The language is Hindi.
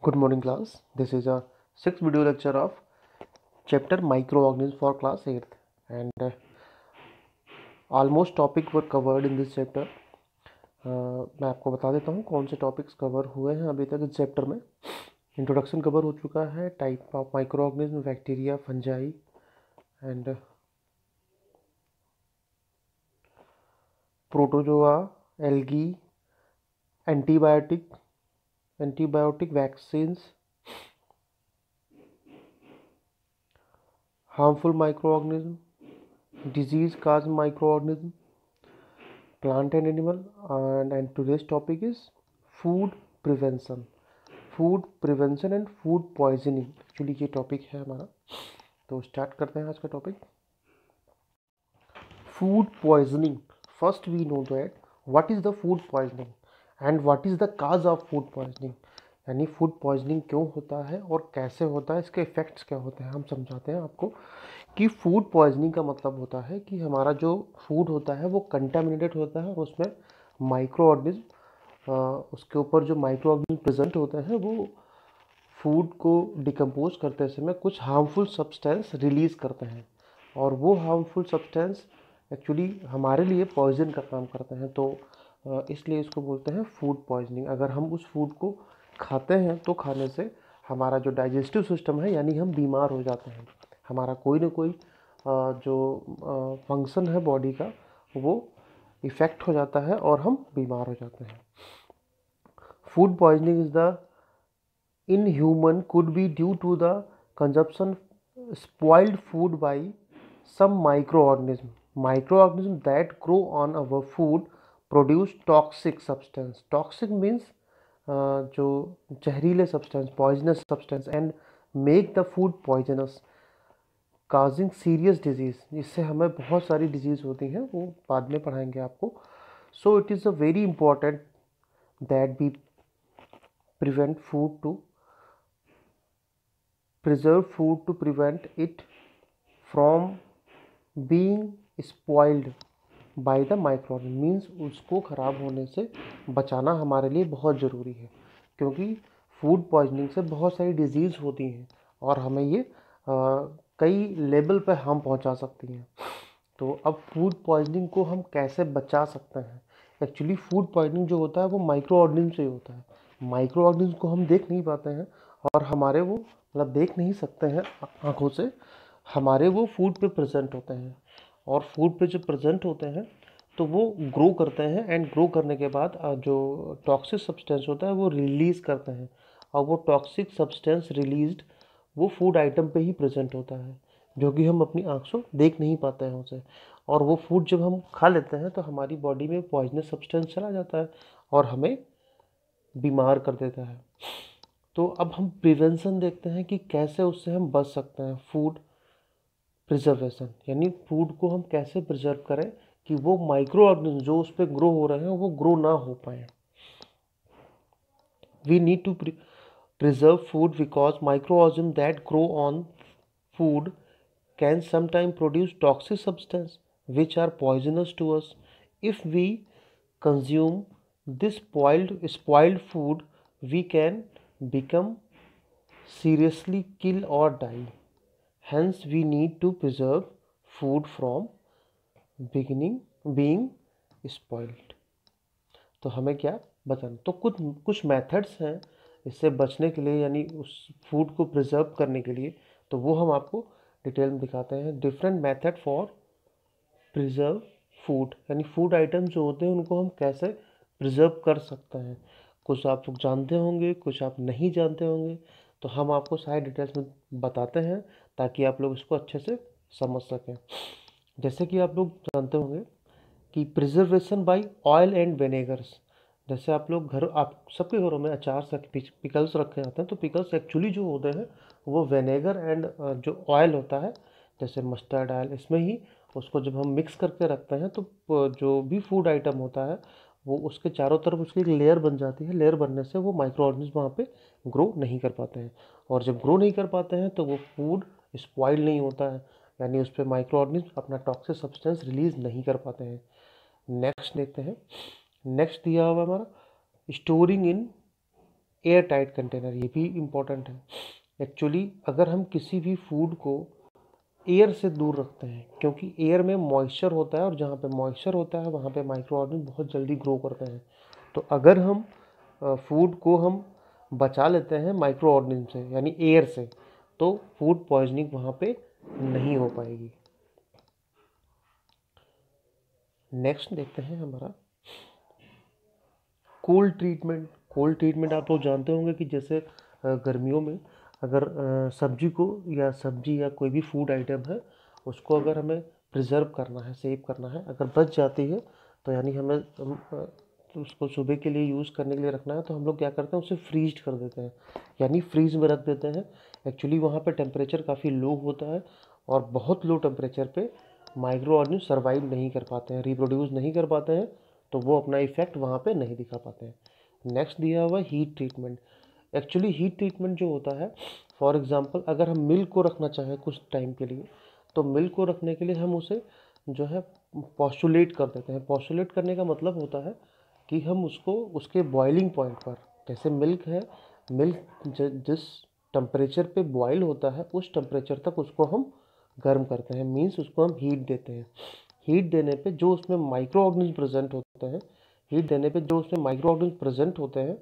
Good morning class. This is a sixth video lecture of chapter microorganisms for class 8th and almost topic were covered in this chapter. मैं आपको बता देता हूँ कौन से टॉपिक्स कवर हुए हैं अभी तक इस चैप्टर में। इंट्रोडक्शन कवर हो चुका है, type of microorganism, bacteria, fungi and protozoa, algae, antibiotic vaccines, harmful microorganism, disease caused microorganism, plant and animal, and today's topic is food prevention and food poisoning। Actually ये टॉपिक है हमारा, तो स्टार्ट करते हैं आज का topic. Food poisoning. First we know that what is the food poisoning and what is the cause of food poisoning, यानी फूड पॉइजनिंग क्यों होता है और कैसे होता है, इसके इफ़ेक्ट्स क्या होते हैं हम समझाते हैं आपको। कि फूड पॉइजनिंग का मतलब होता है कि हमारा जो फूड होता है वो कंटामिनेटेड होता है और उसमें माइक्रो ऑर्गेनिज्म, उसके ऊपर जो माइक्रो ऑर्गेनिज्म प्रेजेंट होते हैं वो फूड को डिकम्पोज करते समय कुछ हार्मफुल सब्सटेंस रिलीज़ करते हैं और वो हार्मफुल सब्सटेंस एक्चुअली हमारे लिए पॉइजन का काम करते हैं। तो इसलिए इसको बोलते हैं फूड पॉइजनिंग। अगर हम उस फूड को खाते हैं तो खाने से हमारा जो डाइजेस्टिव सिस्टम है यानी हम बीमार हो जाते हैं, हमारा कोई ना कोई जो फंक्शन है बॉडी का वो इफ़ेक्ट हो जाता है और हम बीमार हो जाते हैं। Food poisoning is the in human could be due to the consumption spoiled food by some microorganism that grow on our food produce toxic substance। toxic means जो जहरीले substance, poisonous substance and make the food poisonous causing serious disease। इससे हमें बहुत सारी डिजीज़ होती हैं, वो बाद में पढ़ाएंगे आपको। so it is a very important that we prevent food to preserve food to prevent it from being spoiled by the microorganism। Means उसको ख़राब होने से बचाना हमारे लिए बहुत ज़रूरी है, क्योंकि फूड पॉइजनिंग से बहुत सारी डिजीज़ होती हैं और हमें ये कई लेवल पर हार्म पहुंचा सकती हैं। तो अब फूड पॉइजनिंग को हम कैसे बचा सकते हैं। एक्चुअली फूड पॉइजनिंग जो होता है वो माइक्रो ऑर्गेनिज्म से ही होता है। माइक्रो ऑर्गेनिज्म को हम देख नहीं पाते हैं और हमारे वो मतलब देख नहीं सकते हैं आँखों से, हमारे वो फूड पे प्रेजेंट होते हैं और फूड पे जो प्रेजेंट होते हैं तो वो ग्रो करते हैं एंड ग्रो करने के बाद जो टॉक्सिक सब्सटेंस होता है वो रिलीज़ करते हैं और वो टॉक्सिक सब्सटेंस रिलीज्ड वो फूड आइटम पे ही प्रेजेंट होता है, जो कि हम अपनी आँख से देख नहीं पाते हैं उसे। और वो फूड जब हम खा लेते हैं तो हमारी बॉडी में पॉइजनस सब्सटेंस चला जाता है और हमें बीमार कर देता है। तो अब हम प्रिवेंशन देखते हैं कि कैसे उससे हम बच सकते हैं। फूड प्रिजर्वेशन यानी फूड को हम कैसे प्रिजर्व करें कि वो माइक्रो ऑर्गेनिज्म जो उस पर ग्रो हो रहे हैं वो ग्रो ना हो पाए। We need to preserve food because microorganisms that grow on food can sometimes produce toxic substances which are poisonous to us. If we consume this spoiled food, we can become seriously ill or die. Hence, we need to preserve food from beginning being spoiled। तो हमें क्या बचाना, तो कुछ मेथड्स हैं इससे बचने के लिए, यानी उस फूड को प्रिजर्व करने के लिए। तो वो हम आपको डिटेल में दिखाते हैं। Different method for preserve food, यानी फूड आइटम जो होते हैं उनको हम कैसे प्रिजर्व कर सकते हैं। कुछ आप लोग जानते होंगे, कुछ आप नहीं जानते होंगे, तो हम आपको सारी डिटेल्स में बताते हैं ताकि आप लोग इसको अच्छे से समझ सकें। जैसे कि आप लोग जानते होंगे कि प्रिजर्वेशन बाय ऑयल एंड विनेगर्स। जैसे आप लोग आप सबके घरों में अचार पिकल्स रखे जाते हैं, तो पिकल्स एक्चुअली जो होते हैं वो विनेगर एंड जो ऑयल होता है जैसे मस्टर्ड ऑयल, इसमें ही उसको जब हम मिक्स करके रखते हैं तो जो भी फूड आइटम होता है वो उसके चारों तरफ उसकी एक लेयर बन जाती है। लेयर बनने से वो माइक्रो ऑर्गेनिज्म वहाँ पे ग्रो नहीं कर पाते हैं और जब ग्रो नहीं कर पाते हैं तो वो फूड स्पॉइल नहीं होता है, यानी उस पर माइक्रो ऑर्गेनिज्म अपना टॉक्सिक सब्सटेंस रिलीज नहीं कर पाते हैं। नेक्स्ट देखते हैं। नेक्स्ट दिया हुआ हमारा storing in air tight container, ये भी इम्पोर्टेंट है। एक्चुअली अगर हम किसी भी फूड को एयर से दूर रखते हैं, क्योंकि एयर में मॉइस्चर होता है और जहाँ पे मॉइस्चर होता है वहाँ पे माइक्रो ऑर्गेनिज्म बहुत जल्दी ग्रो करते हैं। तो अगर हम फूड को हम बचा लेते हैं माइक्रो ऑर्गेनिज्म से यानी एयर से, तो फूड पॉइजनिंग वहाँ पे नहीं हो पाएगी। नेक्स्ट देखते हैं हमारा कोल्ड ट्रीटमेंट। कोल्ड ट्रीटमेंट आप लोग जानते होंगे कि जैसे गर्मियों में अगर सब्जी को या सब्जी या कोई भी फूड आइटम है उसको अगर हमें प्रिजर्व करना है, सेव करना है, अगर बच जाती है तो यानी तो उसको सुबह के लिए यूज़ करने के लिए रखना है, तो हम लोग क्या करते हैं उसे फ्रीज कर देते हैं, यानी फ्रीज में रख देते हैं। एक्चुअली वहाँ पे टेम्परेचर काफ़ी लो होता है और बहुत लो टेम्परेचर पे माइक्रो ऑर्गेनिज्म सर्वाइव नहीं कर पाते हैं, रिप्रोड्यूस नहीं कर पाते हैं, तो वो अपना इफेक्ट वहाँ पे नहीं दिखा पाते हैं। नेक्स्ट दिया हुआ heat treatment. Actually heat treatment जो होता है, फॉर एग्जांपल अगर हम मिल्क को रखना चाहें कुछ टाइम के लिए, तो मिल्क को रखने के लिए हम उसे जो है पॉस्टुलेट कर देते हैं। पॉस्टुलेट करने का मतलब होता है कि हम उसको उसके बॉइलिंग पॉइंट पर, जैसे मिल्क है, मिल्क जिस टेम्परेचर पे बॉयल होता है उस टेम्परेचर तक उसको हम गर्म करते हैं, मीन्स उसको हम हीट देते हैं। हीट देने पे जो उसमें माइक्रो ऑर्गेनिज्म प्रेजेंट होते हैं, हीट देने पे जो उसमें माइक्रो ऑर्गेनिज्म प्रेजेंट होते हैं